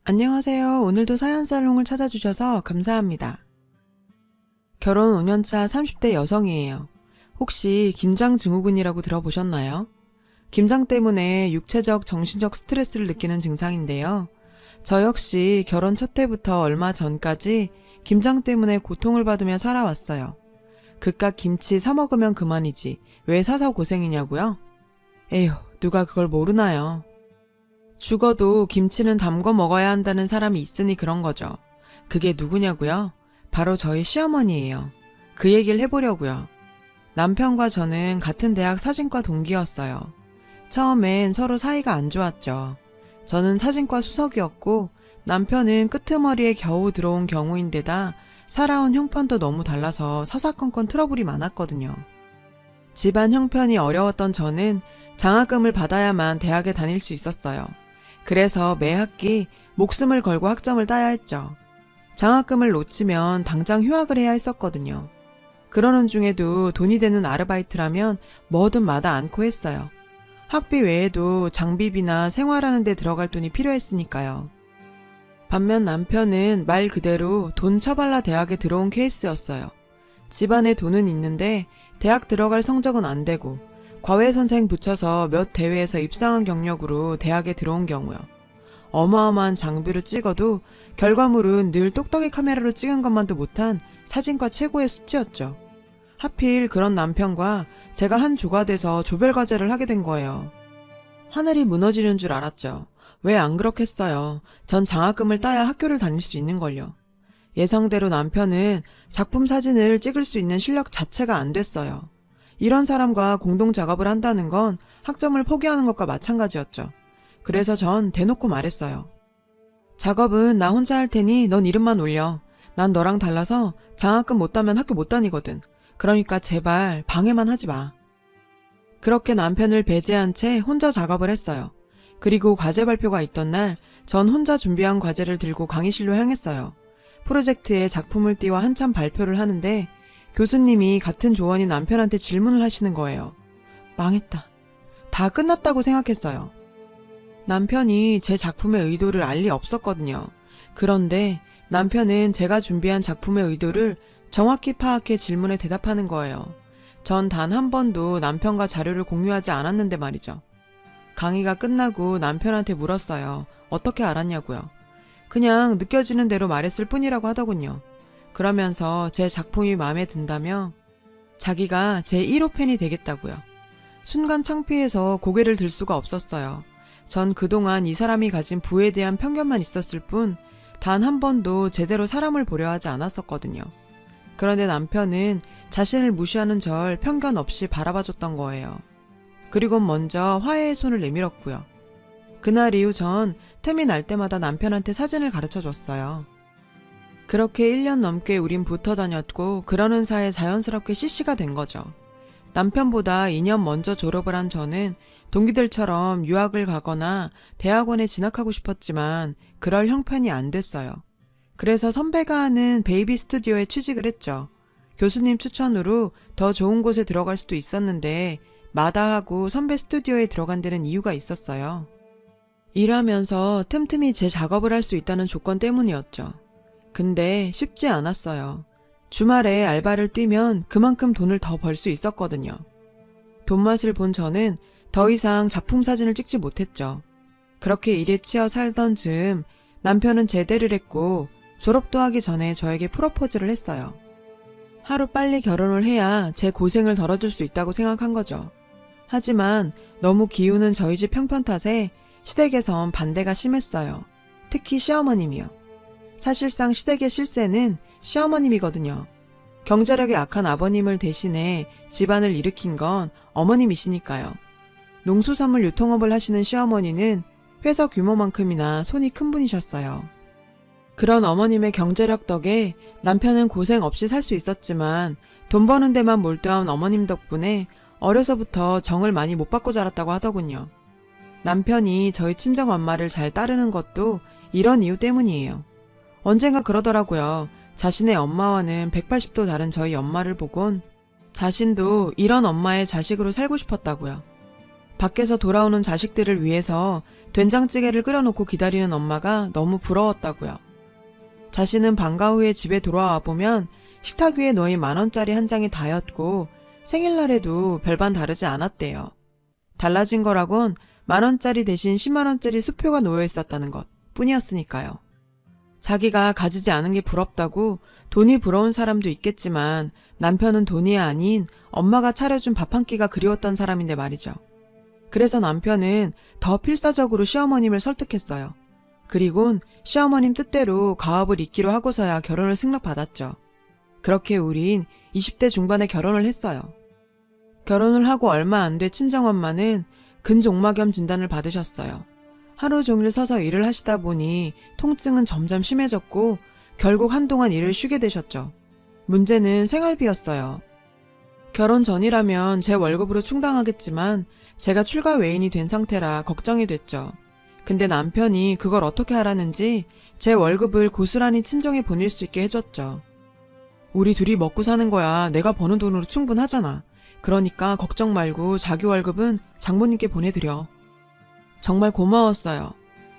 안녕하세요. 오늘도 사연살롱을 찾아주셔서 감사합니다. 결혼 5년차 30대 여성이에요. 혹시 김장증후군이라고 들어보셨나요? 김장 때문에 육체적, 정신적 스트레스를 느끼는 증상인데요. 저 역시 결혼 첫 해부터 얼마 전까지 김장 때문에 고통을 받으며 살아왔어요. 그깟 김치 사 먹으면 그만이지 왜 사서 고생이냐고요? 에휴, 누가 그걸 모르나요? 죽어도 김치는 담궈 먹어야 한다는 사람이 있으니 그런 거죠. 그게 누구냐고요? 바로 저희 시어머니예요. 그 얘기를 해보려고요. 남편과 저는 같은 대학 사진과 동기였어요. 처음엔 서로 사이가 안 좋았죠. 저는 사진과 수석이었고 남편은 끄트머리에 겨우 들어온 경우인데다 살아온 형편도 너무 달라서 사사건건 트러블이 많았거든요. 집안 형편이 어려웠던 저는 장학금을 받아야만 대학에 다닐 수 있었어요. 그래서 매 학기 목숨을 걸고 학점을 따야 했죠. 장학금을 놓치면 당장 휴학을 해야 했었거든요. 그러는 중에도 돈이 되는 아르바이트라면 뭐든 마다 않고 했어요. 학비 외에도 장비비나 생활하는 데 들어갈 돈이 필요했으니까요. 반면 남편은 말 그대로 돈 처발라 대학에 들어온 케이스였어요. 집안에 돈은 있는데 대학 들어갈 성적은 안 되고 과외선생 붙여서 몇 대회에서 입상한 경력으로 대학에 들어온 경우요. 어마어마한 장비로 찍어도 결과물은 늘 똑딱이 카메라로 찍은 것만도 못한 사진과 최고의 수치였죠. 하필 그런 남편과 제가 한 조가 돼서 조별과제를 하게 된 거예요. 하늘이 무너지는 줄 알았죠. 왜 안 그렇겠어요. 전 장학금을 따야 학교를 다닐 수 있는걸요. 예상대로 남편은 작품 사진을 찍을 수 있는 실력 자체가 안 됐어요. 이런 사람과 공동 작업을 한다는 건 학점을 포기하는 것과 마찬가지였죠. 그래서 전 대놓고 말했어요. 작업은 나 혼자 할 테니 넌 이름만 올려. 난 너랑 달라서 장학금 못 따면 학교 못 다니거든. 그러니까 제발 방해만 하지 마. 그렇게 남편을 배제한 채 혼자 작업을 했어요. 그리고 과제 발표가 있던 날 전 혼자 준비한 과제를 들고 강의실로 향했어요. 프로젝트에 작품을 띄워 한참 발표를 하는데 교수님이 같은 조원인 남편한테 질문을 하시는 거예요. 망했다. 다 끝났다고 생각했어요. 남편이 제 작품의 의도를 알 리 없었거든요. 그런데 남편은 제가 준비한 작품의 의도를 정확히 파악해 질문에 대답하는 거예요. 전 단 한 번도 남편과 자료를 공유하지 않았는데 말이죠. 강의가 끝나고 남편한테 물었어요. 어떻게 알았냐고요. 그냥 느껴지는 대로 말했을 뿐이라고 하더군요. 그러면서 제 작품이 마음에 든다며 자기가 제 1호 팬이 되겠다고요. 순간 창피해서 고개를 들 수가 없었어요. 전 그동안 이 사람이 가진 부에 대한 편견만 있었을 뿐 단 한 번도 제대로 사람을 보려 하지 않았었거든요. 그런데 남편은 자신을 무시하는 절 편견 없이 바라봐줬던 거예요. 그리고 먼저 화해의 손을 내밀었고요. 그날 이후 전 틈이 날 때마다 남편한테 사진을 가르쳐줬어요. 그렇게 1년 넘게 우린 붙어 다녔고 그러는 사이에 자연스럽게 CC가 된 거죠. 남편보다 2년 먼저 졸업을 한 저는 동기들처럼 유학을 가거나 대학원에 진학하고 싶었지만 그럴 형편이 안 됐어요. 그래서 선배가 하는 베이비 스튜디오에 취직을 했죠. 교수님 추천으로 더 좋은 곳에 들어갈 수도 있었는데 마다하고 선배 스튜디오에 들어간 데는 이유가 있었어요. 일하면서 틈틈이 제 작업을 할 수 있다는 조건 때문이었죠. 근데 쉽지 않았어요. 주말에 알바를 뛰면 그만큼 돈을 더 벌 수 있었거든요. 돈맛을 본 저는 더 이상 작품 사진을 찍지 못했죠. 그렇게 일에 치여 살던 즈음 남편은 제대를 했고 졸업도 하기 전에 저에게 프로포즈를 했어요. 하루 빨리 결혼을 해야 제 고생을 덜어줄 수 있다고 생각한 거죠. 하지만 너무 기우는 저희 집 형편 탓에 시댁에선 반대가 심했어요. 특히 시어머님이요. 사실상 시댁의 실세는 시어머님이거든요. 경제력이 약한 아버님을 대신해 집안을 일으킨 건 어머님이시니까요. 농수산물 유통업을 하시는 시어머니는 회사 규모만큼이나 손이 큰 분이셨어요. 그런 어머님의 경제력 덕에 남편은 고생 없이 살 수 있었지만 돈 버는 데만 몰두한 어머님 덕분에 어려서부터 정을 많이 못 받고 자랐다고 하더군요. 남편이 저희 친정엄마를 잘 따르는 것도 이런 이유 때문이에요. 언젠가 그러더라고요. 자신의 엄마와는 180도 다른 저희 엄마를 보곤 자신도 이런 엄마의 자식으로 살고 싶었다고요. 밖에서 돌아오는 자식들을 위해서 된장찌개를 끓여놓고 기다리는 엄마가 너무 부러웠다고요. 자신은 방과 후에 집에 돌아와 보면 식탁 위에 놓인 10,000원짜리 한 장이 다였고 생일날에도 별반 다르지 않았대요. 달라진 거라곤 10,000원짜리 대신 100,000원짜리 수표가 놓여 있었다는 것 뿐이었으니까요. 자기가 가지지 않은 게 부럽다고 돈이 부러운 사람도 있겠지만 남편은 돈이 아닌 엄마가 차려준 밥 한 끼가 그리웠던 사람인데 말이죠. 그래서 남편은 더 필사적으로 시어머님을 설득했어요. 그리곤 시어머님 뜻대로 가업을 잇기로 하고서야 결혼을 승낙받았죠. 그렇게 우린 20대 중반에 결혼을 했어요. 결혼을 하고 얼마 안 돼 친정엄마는 근종막염 진단을 받으셨어요. 하루 종일 서서 일을 하시다 보니 통증은 점점 심해졌고 결국 한동안 일을 쉬게 되셨죠. 문제는 생활비였어요. 결혼 전이라면 제 월급으로 충당하겠지만 제가 출가 외인이 된 상태라 걱정이 됐죠. 근데 남편이 그걸 어떻게 하라는지 제 월급을 고스란히 친정에 보낼 수 있게 해줬죠. 우리 둘이 먹고 사는 거야 내가 버는 돈으로 충분하잖아. 그러니까 걱정 말고 자기 월급은 장모님께 보내드려. 정말 고마웠어요.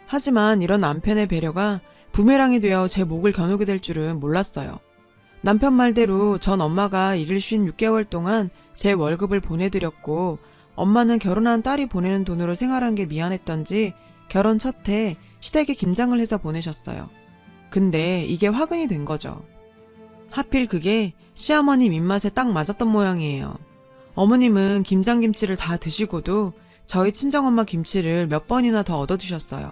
하지만 이런 남편의 배려가 부메랑이 되어 제 목을 겨누게 될 줄은 몰랐어요. 남편 말대로 전 엄마가 일을 쉰 6개월 동안 제 월급을 보내드렸고 엄마는 결혼한 딸이 보내는 돈으로 생활한 게 미안했던지 결혼 첫 해 시댁에 김장을 해서 보내셨어요. 근데 이게 화근이 된 거죠. 하필 그게 시어머님 입맛에 딱 맞았던 모양이에요. 어머님은 김장김치를 다 드시고도 저희 친정엄마 김치를 몇 번이나 더 얻어드셨어요.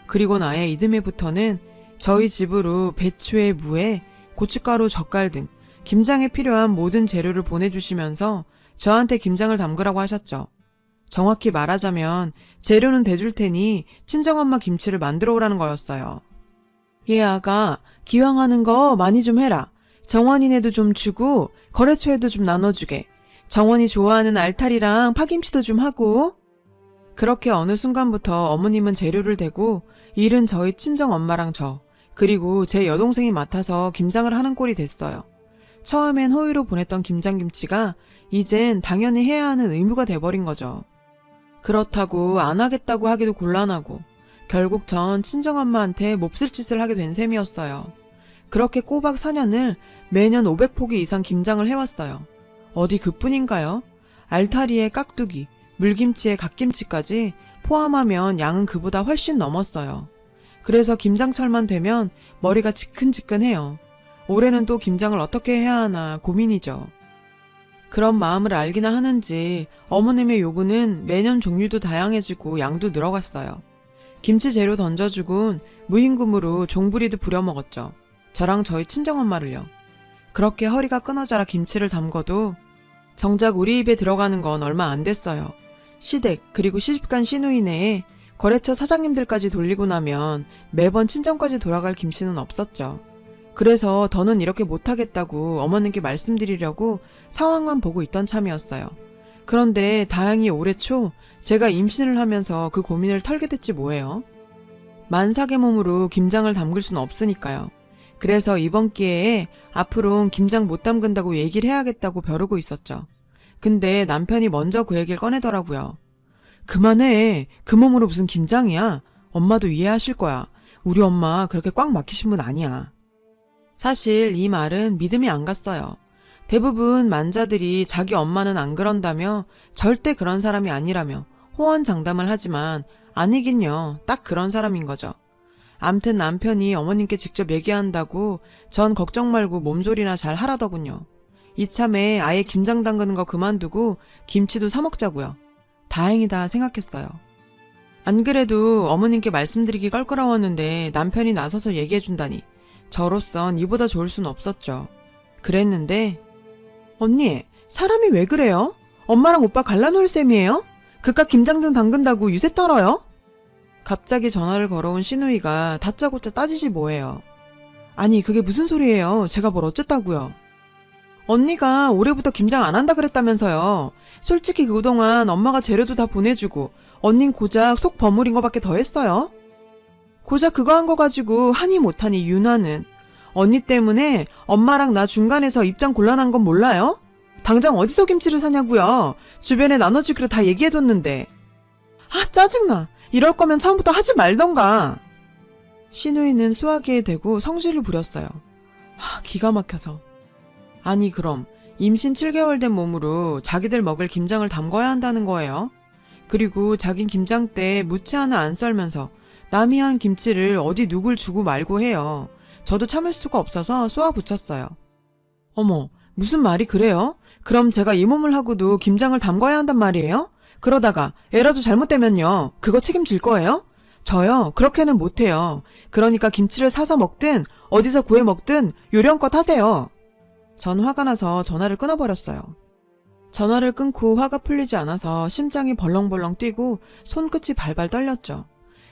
그리고 아예 이듬해부터는 저희 집으로 배추에 무에 고춧가루, 젓갈 등 김장에 필요한 모든 재료를 보내주시면서 저한테 김장을 담그라고 하셨죠. 정확히 말하자면 재료는 대줄 테니 친정엄마 김치를 만들어 오라는 거였어요. 얘 아가 기왕 하는 거 많이 좀 해라. 정원이네도 좀 주고 거래처에도 좀 나눠주게. 정원이 좋아하는 알타리랑 파김치도 좀 하고. 그렇게 어느 순간부터 어머님은 재료를 대고 일은 저희 친정엄마랑 저 그리고 제 여동생이 맡아서 김장을 하는 꼴이 됐어요. 처음엔 호의로 보냈던 김장김치가 이젠 당연히 해야 하는 의무가 돼버린 거죠. 그렇다고 안 하겠다고 하기도 곤란하고 결국 전 친정엄마한테 몹쓸 짓을 하게 된 셈이었어요. 그렇게 꼬박 4년을 매년 500포기 이상 김장을 해왔어요. 어디 그뿐인가요? 알타리에 깍두기, 물김치에 갓김치까지 포함하면 양은 그보다 훨씬 넘었어요. 그래서 김장철만 되면 머리가 지끈지끈해요. 올해는 또 김장을 어떻게 해야 하나 고민이죠. 그런 마음을 알기나 하는지 어머님의 요구는 매년 종류도 다양해지고 양도 늘어갔어요. 김치 재료 던져주곤 무임금으로 종부리도 부려먹었죠. 저랑 저희 친정엄마를요. 그렇게 허리가 끊어져라 김치를 담궈도 정작 우리 입에 들어가는 건 얼마 안 됐어요. 시댁 그리고 시집간 시누이네에 거래처 사장님들까지 돌리고 나면 매번 친정까지 돌아갈 김치는 없었죠. 그래서 더는 이렇게 못하겠다고 어머님께 말씀드리려고 상황만 보고 있던 참이었어요. 그런데 다행히 올해 초 제가 임신을 하면서 그 고민을 털게 됐지 뭐예요. 만삭의 몸으로 김장을 담글 수는 없으니까요. 그래서 이번 기회에 앞으론 김장 못 담근다고 얘기를 해야겠다고 벼르고 있었죠. 근데 남편이 먼저 그 얘기를 꺼내더라고요. 그만해. 그 몸으로 무슨 김장이야. 엄마도 이해하실 거야. 우리 엄마 그렇게 꽉 막히신 분 아니야. 사실 이 말은 믿음이 안 갔어요. 대부분 만자들이 자기 엄마는 안 그런다며 절대 그런 사람이 아니라며 호언장담을 하지만 아니긴요. 딱 그런 사람인 거죠. 암튼 남편이 어머님께 직접 얘기한다고 전 걱정 말고 몸조리나 잘 하라더군요. 이참에 아예 김장 담그는 거 그만두고 김치도 사 먹자고요. 다행이다 생각했어요. 안 그래도 어머님께 말씀드리기 껄끄러웠는데 남편이 나서서 얘기해준다니 저로선 이보다 좋을 순 없었죠. 그랬는데 언니 사람이 왜 그래요? 엄마랑 오빠 갈라놓을 셈이에요? 그깟 김장 좀 담근다고 유세 떨어요? 갑자기 전화를 걸어온 시누이가 다짜고짜 따지지 뭐예요. 아니 그게 무슨 소리예요. 제가 뭘 어쨌다고요. 언니가 올해부터 김장 안 한다 그랬다면서요. 솔직히 그동안 엄마가 재료도 다 보내주고 언닌 고작 속 버무린 거밖에 더 했어요. 고작 그거 한 거 가지고 하니 못하니 윤화는. 언니 때문에 엄마랑 나 중간에서 입장 곤란한 건 몰라요? 당장 어디서 김치를 사냐고요. 주변에 나눠주기로 다 얘기해뒀는데. 아, 짜증나. 이럴 거면 처음부터 하지 말던가. 시누이는 수화기에 대고 성질을 부렸어요. 기가 막혀서. 아니 그럼 임신 7개월 된 몸으로 자기들 먹을 김장을 담궈야 한다는 거예요? 그리고 자긴 김장 때 무채 하나 안 썰면서 남이 한 김치를 어디 누굴 주고 말고 해요. 저도 참을 수가 없어서 쏘아 붙였어요. 어머, 무슨 말이 그래요? 그럼 제가 이 몸을 하고도 김장을 담궈야 한단 말이에요? 그러다가 애라도 잘못되면요. 그거 책임질 거예요? 저요? 그렇게는 못해요. 그러니까 김치를 사서 먹든 어디서 구해 먹든 요령껏 하세요. 전 화가 나서 전화를 끊어버렸어요. 전화를 끊고 화가 풀리지 않아서 심장이 벌렁벌렁 뛰고 손끝이 발발 떨렸죠.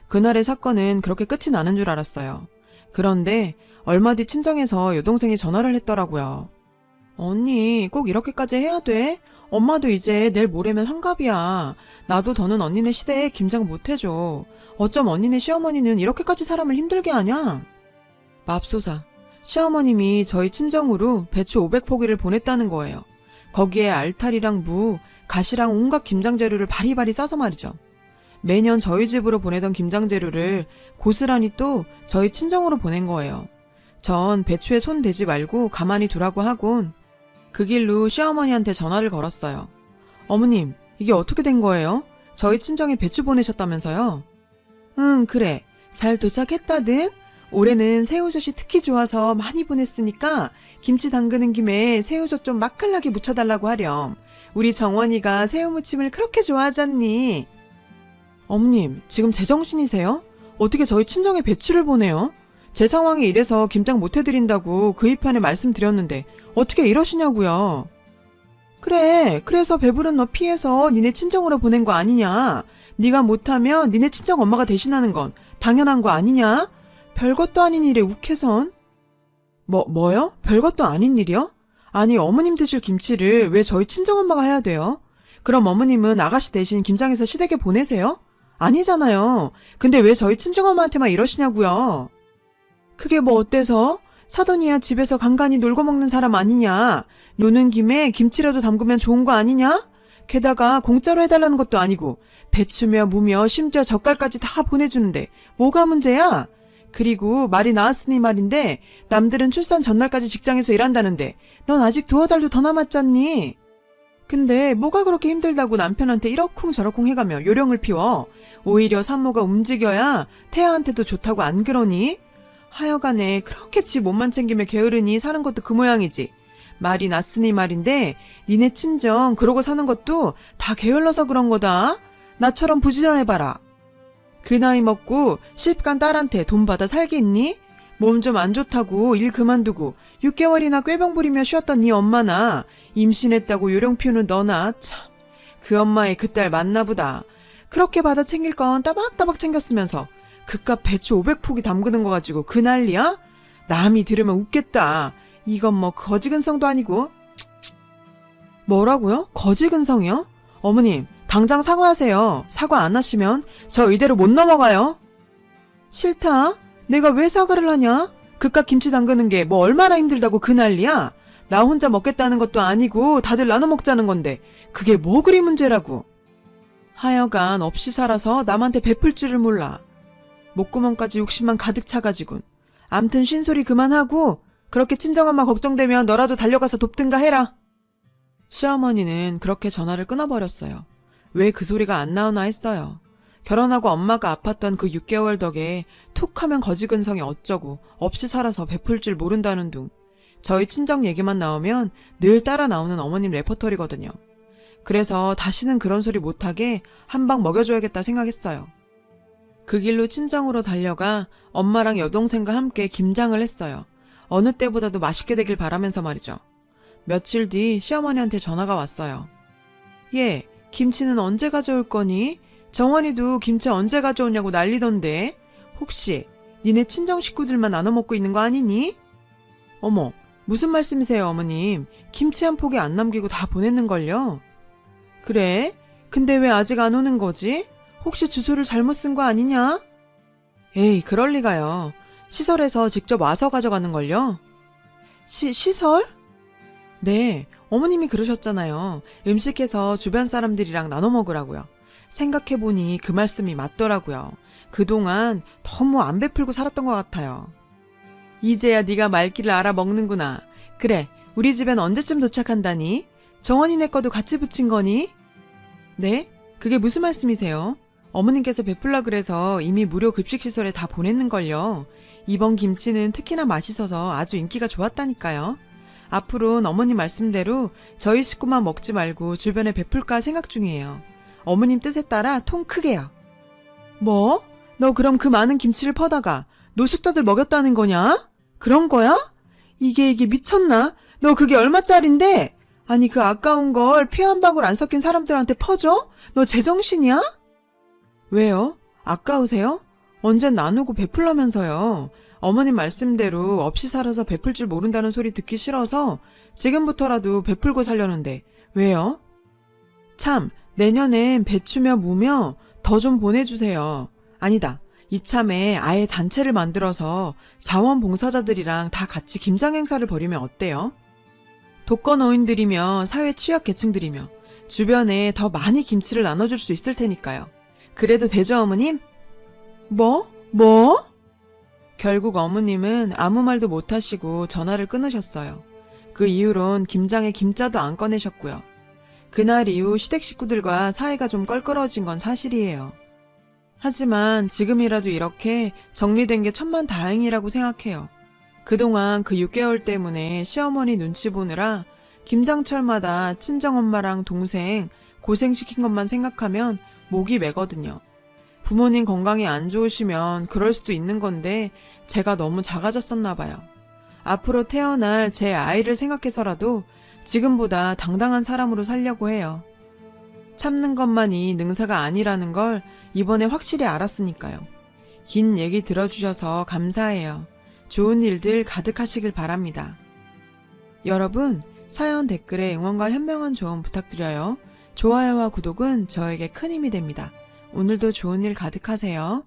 그날의 사건은 그렇게 끝이 나는 줄 알았어요. 그런데 얼마 뒤 친정에서 여동생이 전화를 했더라고요. 언니, 꼭 이렇게까지 해야 돼? 엄마도 이제 내일 모레면 환갑이야. 나도 더는 언니네 시대에 김장 못해줘. 어쩜 언니네 시어머니는 이렇게까지 사람을 힘들게 하냐? 맙소사. 시어머님이 저희 친정으로 배추 500포기를 보냈다는 거예요. 거기에 알타리랑 무, 가시랑 온갖 김장 재료를 바리바리 싸서 말이죠. 매년 저희 집으로 보내던 김장 재료를 고스란히 또 저희 친정으로 보낸 거예요. 전 배추에 손 대지 말고 가만히 두라고 하곤 그 길로 시어머니한테 전화를 걸었어요. 어머님, 이게 어떻게 된 거예요? 저희 친정에 배추 보내셨다면서요? 응, 그래. 잘 도착했다든? 올해는 새우젓이 특히 좋아서 많이 보냈으니까 김치 담그는 김에 새우젓 좀 맛깔나게 무쳐달라고 하렴. 우리 정원이가 새우무침을 그렇게 좋아하잖니. 어머님, 지금 제정신이세요? 어떻게 저희 친정에 배추를 보내요? 제 상황이 이래서 김장 못 해드린다고 그 이편에 말씀드렸는데 어떻게 이러시냐고요. 그래, 그래서 배부른 너 피해서 니네 친정으로 보낸 거 아니냐. 네가 못하면 니네 친정 엄마가 대신하는 건 당연한 거 아니냐? 별것도 아닌 일에 욱해선. 뭐요? 별것도 아닌 일이요? 아니 어머님 드실 김치를 왜 저희 친정엄마가 해야 돼요? 그럼 어머님은 아가씨 대신 김장해서 시댁에 보내세요? 아니잖아요. 근데 왜 저희 친정엄마한테만 이러시냐고요? 그게 뭐 어때서? 사돈이야 집에서 간간히 놀고 먹는 사람 아니냐? 노는 김에 김치라도 담그면 좋은 거 아니냐? 게다가 공짜로 해달라는 것도 아니고 배추며 무며 심지어 젓갈까지 다 보내주는데 뭐가 문제야? 그리고 말이 나왔으니 말인데 남들은 출산 전날까지 직장에서 일한다는데 넌 아직 2달도 더 남았잖니? 근데 뭐가 그렇게 힘들다고 남편한테 이러쿵 저러쿵 해가며 요령을 피워? 오히려 산모가 움직여야 태아한테도 좋다고 안 그러니? 하여간에 그렇게 지 몸만 챙기며 게으르니 사는 것도 그 모양이지. 말이 났으니 말인데 니네 친정 그러고 사는 것도 다 게을러서 그런 거다. 나처럼 부지런해봐라. 그 나이 먹고 시집간 딸한테 돈 받아 살겠니? 몸 좀 안 좋다고 일 그만두고 6개월이나 꾀병 부리며 쉬었던 네 엄마나 임신했다고 요령 피우는 너나 참 그 엄마의 그 딸 맞나보다. 그렇게 받아 챙길 건 따박따박 챙겼으면서 그깟 배추 500포기 담그는 거 가지고 그 난리야? 남이 들으면 웃겠다. 이건 뭐 거지근성도 아니고. 뭐라고요? 거지근성이요? 어머님 당장 사과하세요. 사과 안 하시면 저 이대로 못 넘어가요. 싫다? 내가 왜 사과를 하냐? 그깟 김치 담그는 게 뭐 얼마나 힘들다고 그 난리야? 나 혼자 먹겠다는 것도 아니고 다들 나눠 먹자는 건데 그게 뭐 그리 문제라고. 하여간 없이 살아서 남한테 베풀 줄을 몰라. 목구멍까지 욕심만 가득 차가지군. 암튼 쉰소리 그만하고 그렇게 친정엄마 걱정되면 너라도 달려가서 돕든가 해라. 시어머니는 그렇게 전화를 끊어버렸어요. 왜 그 소리가 안 나오나 했어요. 결혼하고 엄마가 아팠던 그 6개월 덕에 툭 하면 거지근성이 어쩌고 없이 살아서 베풀 줄 모른다는 둥. 저희 친정 얘기만 나오면 늘 따라 나오는 어머님 레퍼토리거든요. 그래서 다시는 그런 소리 못하게 한 방 먹여줘야겠다 생각했어요. 그 길로 친정으로 달려가 엄마랑 여동생과 함께 김장을 했어요. 어느 때보다도 맛있게 되길 바라면서 말이죠. 며칠 뒤 시어머니한테 전화가 왔어요. 얘, 김치는 언제 가져올 거니? 정원이도 김치 언제 가져오냐고 난리던데. 혹시 니네 친정 식구들만 나눠 먹고 있는 거 아니니? 어머, 무슨 말씀이세요 어머님. 김치 한 포기 안 남기고 다 보냈는걸요? 그래? 근데 왜 아직 안 오는 거지? 혹시 주소를 잘못 쓴 거 아니냐? 에이, 그럴 리가요. 시설에서 직접 와서 가져가는걸요? 시설? 네, 어머님이 그러셨잖아요. 음식해서 주변 사람들이랑 나눠 먹으라고요. 생각해보니 그 말씀이 맞더라고요. 그동안 너무 안 베풀고 살았던 것 같아요. 이제야 네가 말귀를 알아먹는구나. 그래, 우리 집엔 언제쯤 도착한다니? 정원이네 거도 같이 붙인 거니? 네? 그게 무슨 말씀이세요? 어머님께서 베풀라 그래서 이미 무료 급식시설에 다 보냈는걸요. 이번 김치는 특히나 맛있어서 아주 인기가 좋았다니까요. 앞으로는 어머님 말씀대로 저희 식구만 먹지 말고 주변에 베풀까 생각 중이에요. 어머님 뜻에 따라 통 크게요. 뭐? 너 그럼 그 많은 김치를 퍼다가 노숙자들 먹였다는 거냐? 그런 거야? 이게 미쳤나? 너 그게 얼마짜린데? 아니 그 아까운 걸 피 한 방울 안 섞인 사람들한테 퍼줘? 너 제정신이야? 왜요? 아까우세요? 언젠 나누고 베풀라면서요. 어머님 말씀대로 없이 살아서 베풀 줄 모른다는 소리 듣기 싫어서 지금부터라도 베풀고 살려는데 왜요? 참, 내년엔 배추며 무며 더 좀 보내주세요. 아니다. 이참에 아예 단체를 만들어서 자원봉사자들이랑 다 같이 김장 행사를 벌이면 어때요? 독거노인들이며 사회 취약계층들이며 주변에 더 많이 김치를 나눠줄 수 있을 테니까요. 그래도 되죠, 어머님? 뭐? 결국 어머님은 아무 말도 못하시고 전화를 끊으셨어요. 그 이후론 김장에 김자도 안 꺼내셨고요. 그날 이후 시댁 식구들과 사이가 좀 껄끄러워진 건 사실이에요. 하지만 지금이라도 이렇게 정리된 게 천만다행이라고 생각해요. 그동안 그 6개월 때문에 시어머니 눈치 보느라 김장철마다 친정엄마랑 동생 고생시킨 것만 생각하면 목이 메거든요. 부모님 건강이 안 좋으시면 그럴 수도 있는 건데 제가 너무 작아졌었나 봐요. 앞으로 태어날 제 아이를 생각해서라도 지금보다 당당한 사람으로 살려고 해요. 참는 것만이 능사가 아니라는 걸 이번에 확실히 알았으니까요. 긴 얘기 들어주셔서 감사해요. 좋은 일들 가득하시길 바랍니다. 여러분, 사연 댓글에 응원과 현명한 조언 부탁드려요. 좋아요와 구독은 저에게 큰 힘이 됩니다. 오늘도 좋은 일 가득하세요.